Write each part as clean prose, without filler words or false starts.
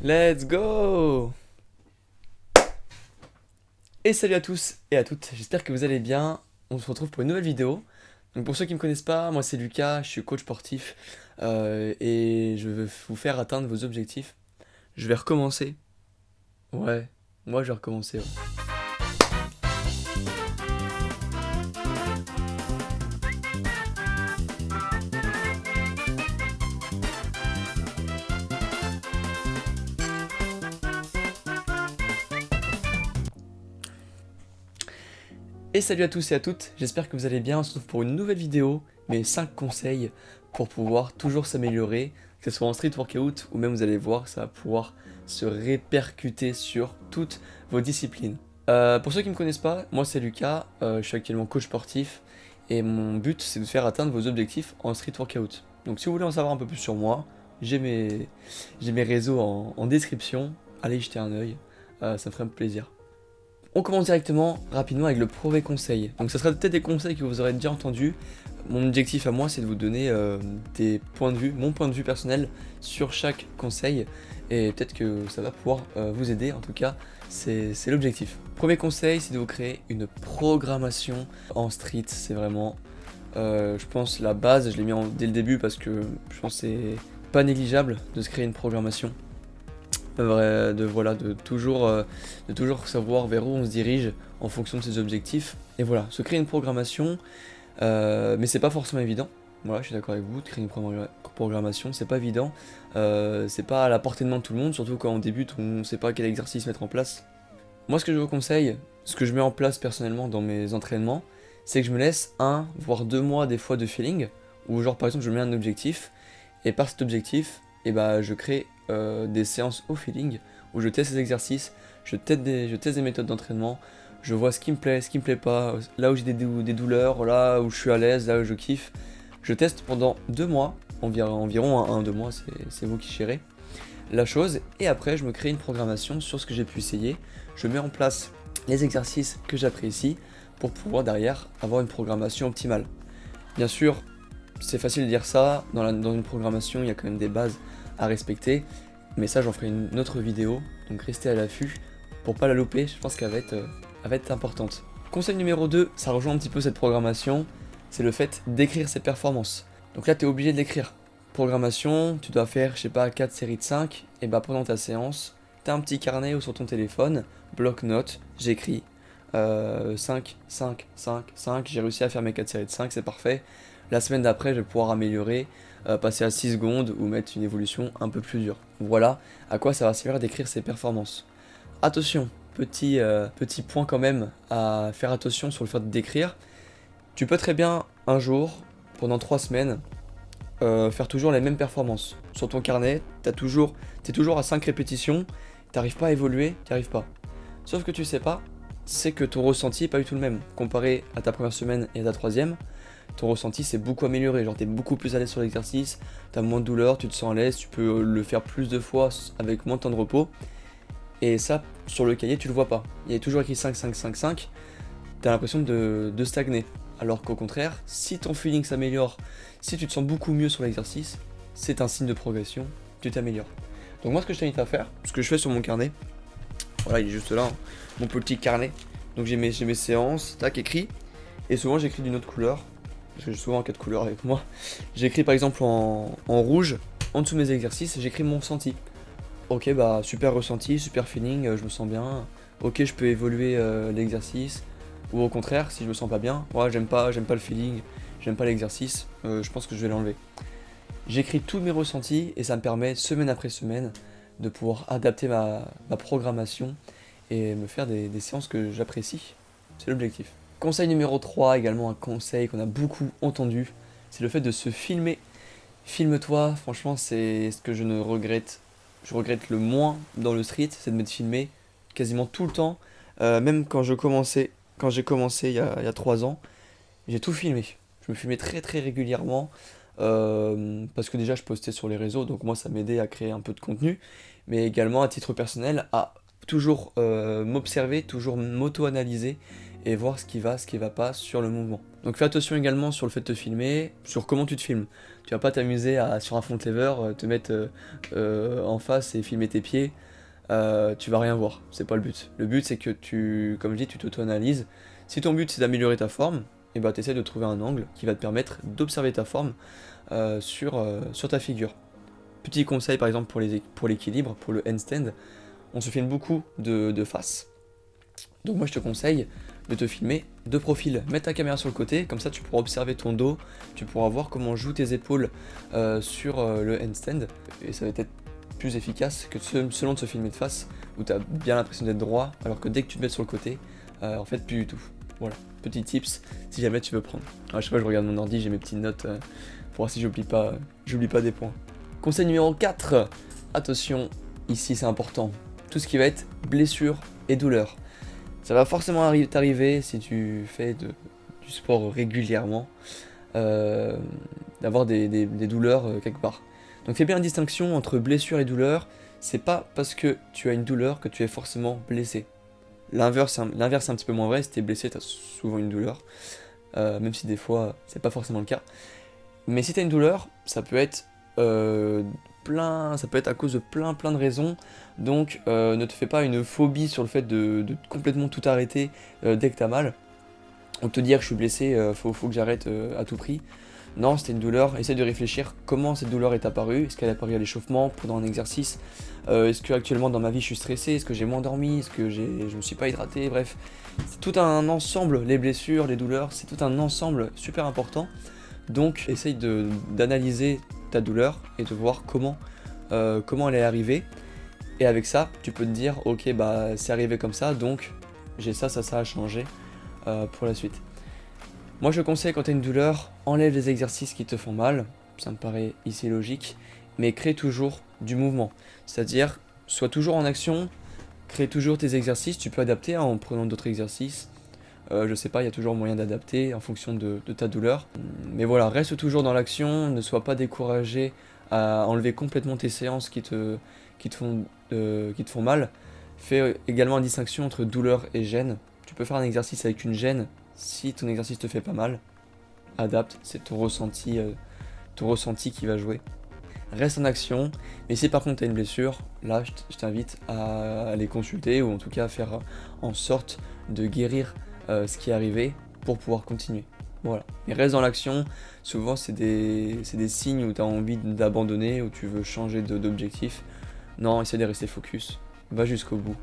Let's go! Et salut à tous et à toutes, j'espère que vous allez bien. On se retrouve pour une nouvelle vidéo. Donc pour ceux qui ne me connaissent pas, moi c'est Lucas, je suis coach sportif et je veux vous faire atteindre vos objectifs. Je vais recommencer. Ouais, moi je vais recommencer. Ouais. Et salut à tous et à toutes, j'espère que vous allez bien. On se retrouve pour une nouvelle vidéo, mes 5 conseils pour pouvoir toujours s'améliorer, que ce soit en street workout ou même vous allez voir, ça va pouvoir se répercuter sur toutes vos disciplines. Pour ceux qui ne me connaissent pas, moi c'est Lucas, je suis actuellement coach sportif et mon but c'est de faire atteindre vos objectifs en street workout. Donc si vous voulez en savoir un peu plus sur moi, j'ai mes réseaux en description, allez y jeter un œil, ça me ferait plaisir. On commence directement, rapidement, avec le premier conseil. Donc ça sera peut-être des conseils que vous aurez déjà entendus. Mon objectif à moi, c'est de vous donner des points de vue, mon point de vue personnel sur chaque conseil. Et peut-être que ça va pouvoir vous aider, en tout cas, c'est l'objectif. Premier conseil, c'est de vous créer une programmation en street. C'est vraiment, je pense, la base. Je l'ai mis dès le début parce que je pense que c'est pas négligeable de se créer une programmation. De toujours savoir vers où on se dirige en fonction de ses objectifs. Et voilà, se créer une programmation, mais c'est pas forcément évident. Voilà, je suis d'accord avec vous, de créer une programmation, c'est pas évident. C'est pas à la portée de main de tout le monde, surtout quand on débute, on ne sait pas quel exercice mettre en place. Moi, ce que je vous conseille, ce que je mets en place personnellement dans mes entraînements, c'est que je me laisse 1 voire 2 mois des fois de feeling, où genre par exemple je mets un objectif, et par cet objectif, je crée des séances au feeling où je teste des exercices, je teste des méthodes d'entraînement, je vois ce qui me plaît, ce qui me plaît pas, là où j'ai des douleurs, là où je suis à l'aise, là où je kiffe. Je teste pendant 2 mois, environ 1-2 mois, c'est vous qui gérez la chose, et après je me crée une programmation sur ce que j'ai pu essayer, je mets en place les exercices que j'apprécie pour pouvoir derrière avoir une programmation optimale. Bien sûr, c'est facile de dire ça, dans une programmation il y a quand même des bases à respecter, mais ça j'en ferai une autre vidéo, donc restez à l'affût pour pas la louper, je pense qu'elle va être importante. Conseil numéro 2, ça rejoint un petit peu cette programmation, c'est le fait d'écrire ses performances. Donc là tu es obligé de l'écrire. Programmation, tu dois faire, je sais pas, 4 séries de 5, et pendant ta séance, t'as un petit carnet ou sur ton téléphone, bloc-notes, j'écris 5, 5, 5, 5, j'ai réussi à faire mes 4 séries de 5, c'est parfait. La semaine d'après, je vais pouvoir améliorer, passer à 6 secondes ou mettre une évolution un peu plus dure. Voilà à quoi ça va servir d'écrire ses performances. Attention, petit point quand même à faire attention sur le fait d'écrire. Tu peux très bien un jour, pendant 3 semaines, faire toujours les mêmes performances. Sur ton carnet, t'es toujours à 5 répétitions, t'arrives pas à évoluer, t'y arrives pas. Sauf que tu sais pas, c'est que ton ressenti est pas du tout le même. Comparé à ta première semaine et à ta troisième, ton ressenti s'est beaucoup amélioré, genre t'es beaucoup plus à l'aise sur l'exercice, t'as moins de douleur, tu te sens à l'aise, tu peux le faire plus de fois avec moins de temps de repos. Et ça, sur le cahier, tu le vois pas. Il y a toujours écrit 5, 5, 5, 5, t'as l'impression de stagner. Alors qu'au contraire, si ton feeling s'améliore, si tu te sens beaucoup mieux sur l'exercice, c'est un signe de progression, tu t'améliores. Donc moi ce que je t'invite à faire, ce que je fais sur mon carnet, voilà il est juste là, hein, mon petit carnet. Donc j'ai mes séances, tac, écrit, et souvent j'écris d'une autre couleur, parce que j'ai souvent 4 couleurs avec moi. J'écris par exemple en rouge, en dessous de mes exercices, j'écris mon ressenti. Ok, super ressenti, super feeling, je me sens bien. Ok, je peux évoluer l'exercice. Ou au contraire, si je me sens pas bien, j'aime pas le feeling, j'aime pas l'exercice, je pense que je vais l'enlever. J'écris tous mes ressentis et ça me permet, semaine après semaine, de pouvoir adapter ma programmation et me faire des séances que j'apprécie. C'est l'objectif. Conseil numéro 3, également un conseil qu'on a beaucoup entendu, c'est le fait de se filmer. Filme-toi, franchement c'est ce que je regrette le moins dans le street, c'est de m'être filmé quasiment tout le temps. Même quand j'ai commencé il y a 3 ans, j'ai tout filmé. Je me filmais très très régulièrement parce que déjà je postais sur les réseaux, donc moi ça m'aidait à créer un peu de contenu, mais également à titre personnel à toujours m'observer, toujours m'auto-analyser et voir ce qui va pas sur le mouvement. Donc fais attention également sur le fait de te filmer, sur comment tu te filmes. Tu vas pas t'amuser à, sur un front lever, te mettre en face et filmer tes pieds. Tu vas rien voir, c'est pas le but. Le but c'est que tu, comme je dis, tu t'auto-analyses. Si ton but c'est d'améliorer ta forme, et bah t'essaies de trouver un angle qui va te permettre d'observer ta forme sur ta figure. Petit conseil par exemple pour l'équilibre, pour le handstand, on se filme beaucoup de face. Donc moi je te conseille de te filmer de profil. Mets ta caméra sur le côté, comme ça tu pourras observer ton dos, tu pourras voir comment jouent tes épaules sur le handstand, et ça va être plus efficace que selon de se filmer de face, où tu as bien l'impression d'être droit, alors que dès que tu te mets sur le côté, en fait plus du tout. Voilà, petit tips si jamais tu veux prendre. Alors, je sais pas, je regarde mon ordi, j'ai mes petites notes pour voir si j'oublie pas des points. Conseil numéro 4, attention, ici c'est important, tout ce qui va être blessure et douleur. Ça va forcément t'arriver si tu fais du sport régulièrement, d'avoir des douleurs quelque part. Donc fais bien la distinction entre blessure et douleur, c'est pas parce que tu as une douleur que tu es forcément blessé. L'inverse est un petit peu moins vrai, si tu es blessé, tu as souvent une douleur, même si des fois c'est pas forcément le cas. Mais si tu as une douleur, ça peut être à cause de plein de raisons, donc ne te fais pas une phobie sur le fait de complètement tout arrêter dès que tu as mal. On te dit que je suis blessé, faut que j'arrête à tout prix. Non, c'était une douleur, essaie de réfléchir comment cette douleur est apparue. Est-ce qu'elle est apparue à l'échauffement, pendant un exercice? Est-ce que actuellement dans ma vie je suis stressé? Est-ce que j'ai moins dormi? Est-ce que je me suis pas hydraté? Bref, c'est tout un ensemble, les blessures, les douleurs, c'est tout un ensemble super important. Donc essaye d'analyser ta douleur et de voir comment elle est arrivée. Et avec ça, tu peux te dire, ok, bah c'est arrivé comme ça, donc j'ai ça a changé pour la suite. Moi je conseille quand tu as une douleur, enlève les exercices qui te font mal, ça me paraît ici logique, mais crée toujours du mouvement. C'est-à-dire, sois toujours en action, crée toujours tes exercices, tu peux adapter en prenant d'autres exercices. Je sais pas, il y a toujours moyen d'adapter en fonction de ta douleur. Mais voilà, reste toujours dans l'action, ne sois pas découragé à enlever complètement tes séances qui te font mal. Fais également une distinction entre douleur et gêne. Tu peux faire un exercice avec une gêne si ton exercice te fait pas mal. Adapte, c'est ton ressenti qui va jouer. Reste en action, mais si par contre tu as une blessure, là je t'invite à aller consulter ou en tout cas à faire en sorte de guérir ce qui est arrivé pour pouvoir continuer. Voilà. Mais reste dans l'action, souvent c'est des signes où tu as envie d'abandonner, où tu veux changer d'objectif. Non, essaie de rester focus, va jusqu'au bout.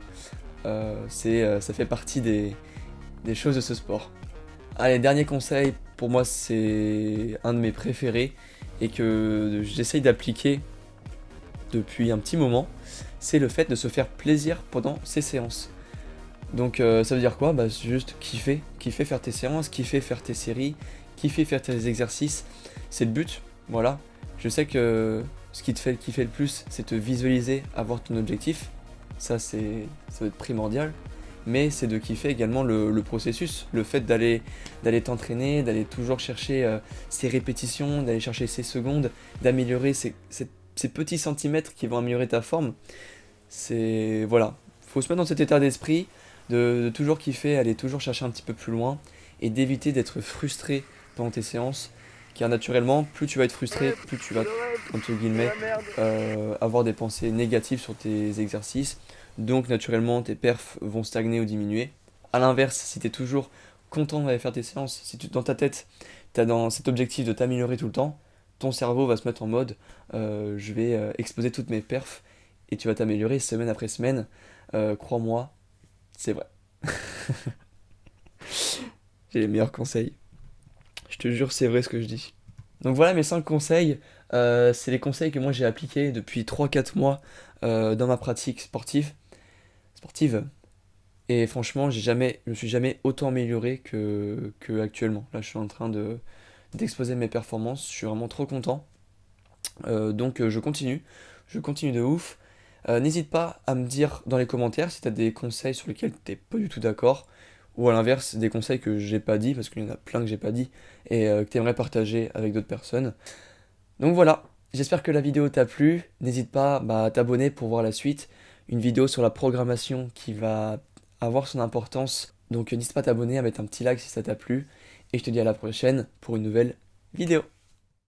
Ça fait partie des choses de ce sport. Allez, dernier conseil, pour moi c'est un de mes préférés et que j'essaye d'appliquer depuis un petit moment, c'est le fait de se faire plaisir pendant ces séances. Donc ça veut dire quoi? Bah juste kiffer faire tes séances, kiffer faire tes séries, kiffer faire tes exercices, c'est le but, voilà. Je sais que ce qui te fait kiffer le plus, c'est te visualiser, avoir ton objectif, ça va être primordial, mais c'est de kiffer également le processus, le fait d'aller t'entraîner, d'aller toujours chercher ces répétitions, d'aller chercher ces secondes, d'améliorer ces petits centimètres qui vont améliorer ta forme. Voilà, faut se mettre dans cet état d'esprit, de toujours kiffer, aller toujours chercher un petit peu plus loin, et d'éviter d'être frustré pendant tes séances, car naturellement, plus tu vas être frustré, plus tu vas, entre guillemets, avoir des pensées négatives sur tes exercices, donc naturellement tes perfs vont stagner ou diminuer. A l'inverse, si tu es toujours content d'aller faire tes séances, si dans ta tête, tu as dans cet objectif de t'améliorer tout le temps, ton cerveau va se mettre en mode je vais exposer toutes mes perfs, et tu vas t'améliorer semaine après semaine, crois-moi, c'est vrai. J'ai les meilleurs conseils. Je te jure, c'est vrai ce que je dis. Donc voilà mes 5 conseils. C'est les conseils que moi j'ai appliqués depuis 3-4 mois dans ma pratique sportive. Et franchement, je me suis jamais autant amélioré que actuellement. Là, je suis en train d'exposer mes performances. Je suis vraiment trop content. Donc je continue de ouf. N'hésite pas à me dire dans les commentaires si tu as des conseils sur lesquels tu n'es pas du tout d'accord, ou à l'inverse, des conseils que j'ai pas dit, parce qu'il y en a plein que j'ai pas dit, et que tu aimerais partager avec d'autres personnes. Donc voilà, j'espère que la vidéo t'a plu. N'hésite pas à t'abonner pour voir la suite, une vidéo sur la programmation qui va avoir son importance Donc n'hésite pas à t'abonner, à mettre un petit like si ça t'a plu. Et je te dis à la prochaine pour une nouvelle vidéo.